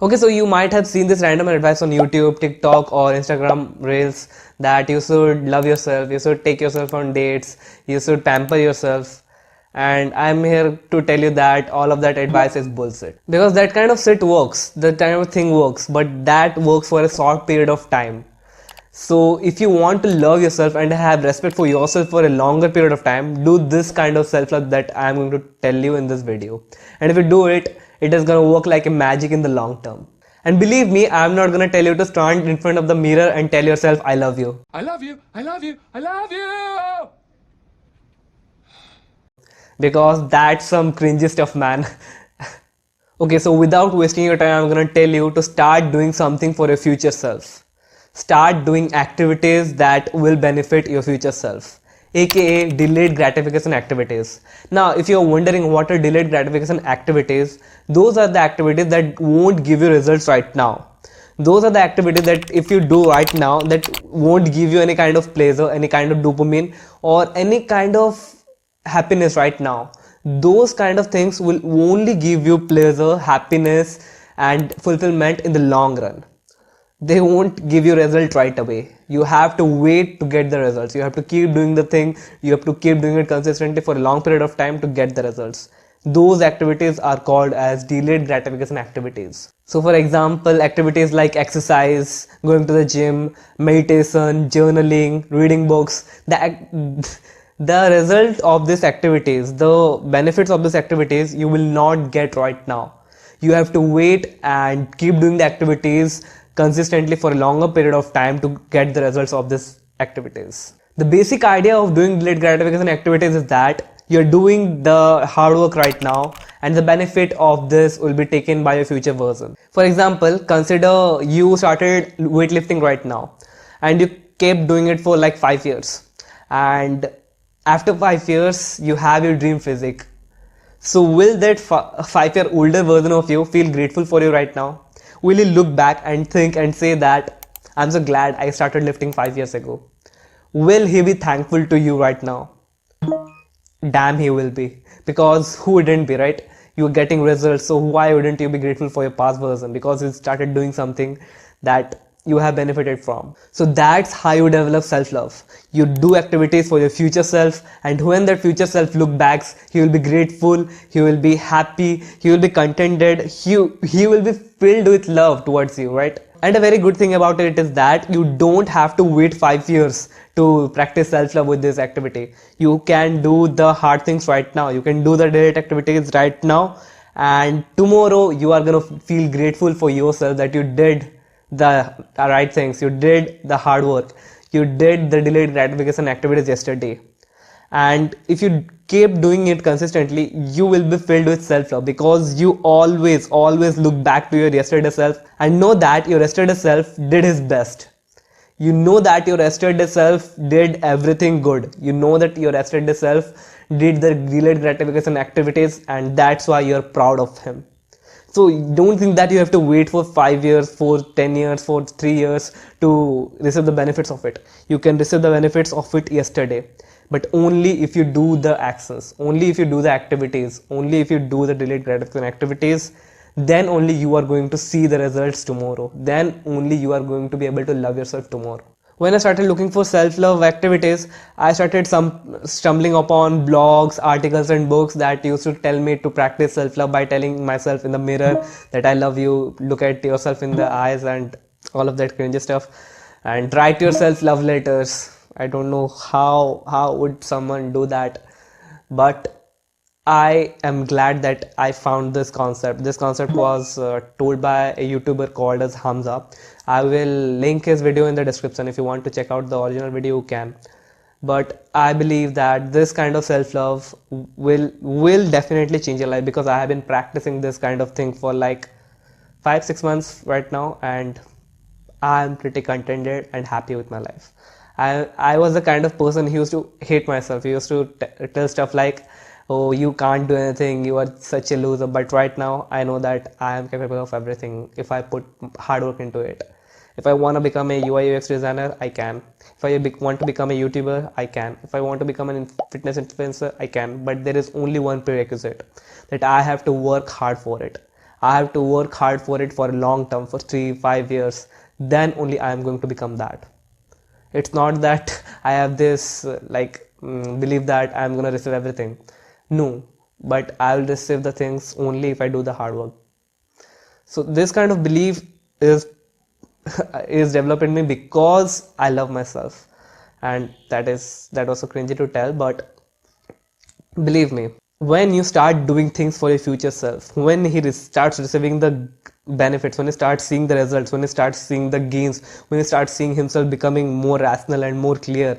Okay, so you might have seen this random advice on YouTube, TikTok, or Instagram Reels that you should love yourself, you should take yourself on dates, you should pamper yourself. And I'm here to tell you that all of that advice is bullshit. Because that kind of shit works, that kind of thing works, but that works for a short period of time. So if you want to love yourself and have respect for yourself for a longer period of time, do this kind of self-love that I'm going to tell you in this video. And if you do it, it is going to work like a magic in the long term. And believe me, I'm not going to tell you to stand in front of the mirror and tell yourself, I love you. I love you, I love you, I love you! Because that's some cringy stuff, man. Okay, so without wasting your time, I'm going to tell you to start doing something for your future self. Start doing activities that will benefit your future self, aka delayed gratification activities. Now, if you're wondering what are delayed gratification activities, those are the activities that won't give you results right now. Those are the activities that if you do right now, that won't give you any kind of pleasure, any kind of dopamine, or any kind of happiness right now. Those kind of things will only give you pleasure, happiness, and fulfillment in the long run. They won't give you result right away. You have to wait to get the results. You have to keep doing the thing. You have to keep doing it consistently for a long period of time to get the results. Those activities are called as delayed gratification activities. So for example, activities like exercise, going to the gym, meditation, journaling, reading books, the result of these activities, the benefits of these activities, you will not get right now. You have to wait and keep doing the activities consistently for a longer period of time to get the results of these activities. The basic idea of doing delayed gratification activities is that you're doing the hard work right now and the benefit of this will be taken by your future version. For example, consider you started weightlifting right now and you kept doing it for like 5 years, and after 5 years you have your dream physique. So will that 5-year older version of you feel grateful for you right now? Will he look back and think and say that I'm so glad I started lifting 5 years ago? Will he be thankful to you right now? Damn, he will be. Because who wouldn't be, right? You're getting results, so why wouldn't you be grateful for your past version? Because you started doing something that you have benefited from. So that's how you develop self-love. You do activities for your future self, and when that future self look back, he will be grateful, he will be happy, he will be contented, he will be filled with love towards you, right? And a very good thing about it is that you don't have to wait 5 years to practice self-love with this activity. You can do the hard things right now. You can do the daily activities right now, and tomorrow you are gonna feel grateful for yourself that you did the right things, you did the hard work, you did the delayed gratification activities yesterday. And if you keep doing it consistently, you will be filled with self-love, because you always look back to your yesterday self and know that your yesterday self did his best. You know that your yesterday self did everything good. You know that your yesterday self did the delayed gratification activities, and that's why you're proud of him. So don't think that you have to wait for 5 years, for 10 years, for 3 years to receive the benefits of it. You can receive the benefits of it yesterday, but only if you do the actions, only if you do the activities, only if you do the delayed gratification activities, then only you are going to see the results tomorrow. Then only you are going to be able to love yourself tomorrow. When I started looking for self-love activities, I started stumbling upon blogs, articles and books that used to tell me to practice self-love by telling myself in the mirror that I love you, look at yourself in the eyes and all of that cringy stuff, and write yourself love letters. I don't know how would someone do that, but I am glad that I found this concept. This concept was told by a YouTuber called as Hamza. I will link his video in the description. If you want to check out the original video, you can. But I believe that this kind of self-love will definitely change your life, because I have been practicing this kind of thing for like 5-6 months right now, and I am pretty contented and happy with my life. I was the kind of person who used to hate myself. He used to tell stuff like, oh, you can't do anything, you are such a loser. But right now I know that I am capable of everything if I put hard work into it. If I want to become a UI UX designer, I can. If I want to become a YouTuber, I can. If I want to become a fitness influencer, I can. But there is only one prerequisite, that I have to work hard for it. I have to work hard for it for a long term, for 3-5 years. Then only I am going to become that. It's not that I have this belief that I'm gonna receive everything. No, but I'll receive the things only if I do the hard work. So this kind of belief is is developed in me because I love myself, and that was so cringy to tell, but believe me, when you start doing things for your future self, when he starts receiving the benefits, when he starts seeing the results, when he starts seeing the gains, when he starts seeing himself becoming more rational and more clear,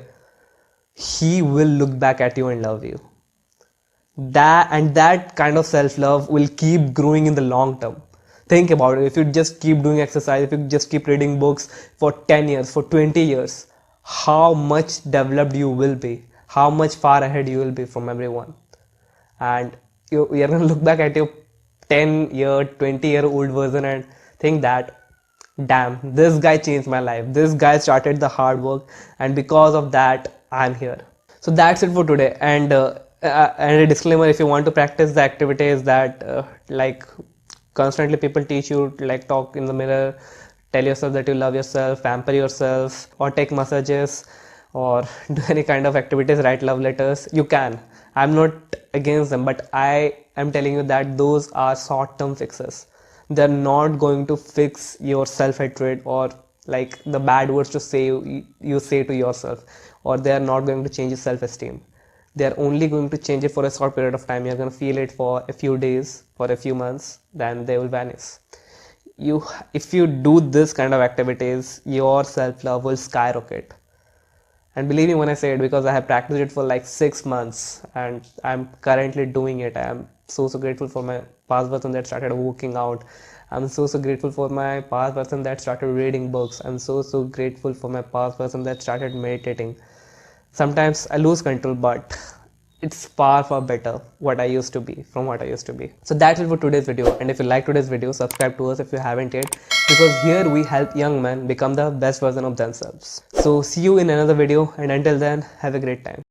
he will look back at you and love you. That kind of self-love will keep growing in the long term. Think about it. If you just keep doing exercise, if you just keep reading books for 10 years, for 20 years, how much developed you will be, how much far ahead you will be from everyone. And you're going to look back at your 10-year, 20-year-old version and think that, damn, this guy changed my life. This guy started the hard work, and because of that, I'm here. So that's it for today. And a disclaimer: if you want to practice the activities that constantly people teach you, like talk in the mirror, tell yourself that you love yourself, pamper yourself, or take massages, or do any kind of activities, write love letters, you can. I'm not against them, but I am telling you that those are short-term fixes. They're not going to fix your self-hatred or like the bad words to say you say to yourself, or they are not going to change your self-esteem. They are only going to change it for a short period of time. You're going to feel it for a few days, for a few months, then they will vanish. If you do this kind of activities, your self-love will skyrocket. And believe me when I say it, because I have practiced it for like 6 months and I'm currently doing it. I am so grateful for my past version that started working out. I'm so grateful for my past version that started reading books. I'm so grateful for my past version that started meditating. Sometimes I lose control, but it's far better what I used to be from what I used to be. So that's it for today's video. And if you like today's video, subscribe to us if you haven't yet, because here we help young men become the best version of themselves. So see you in another video, and until then, have a great time.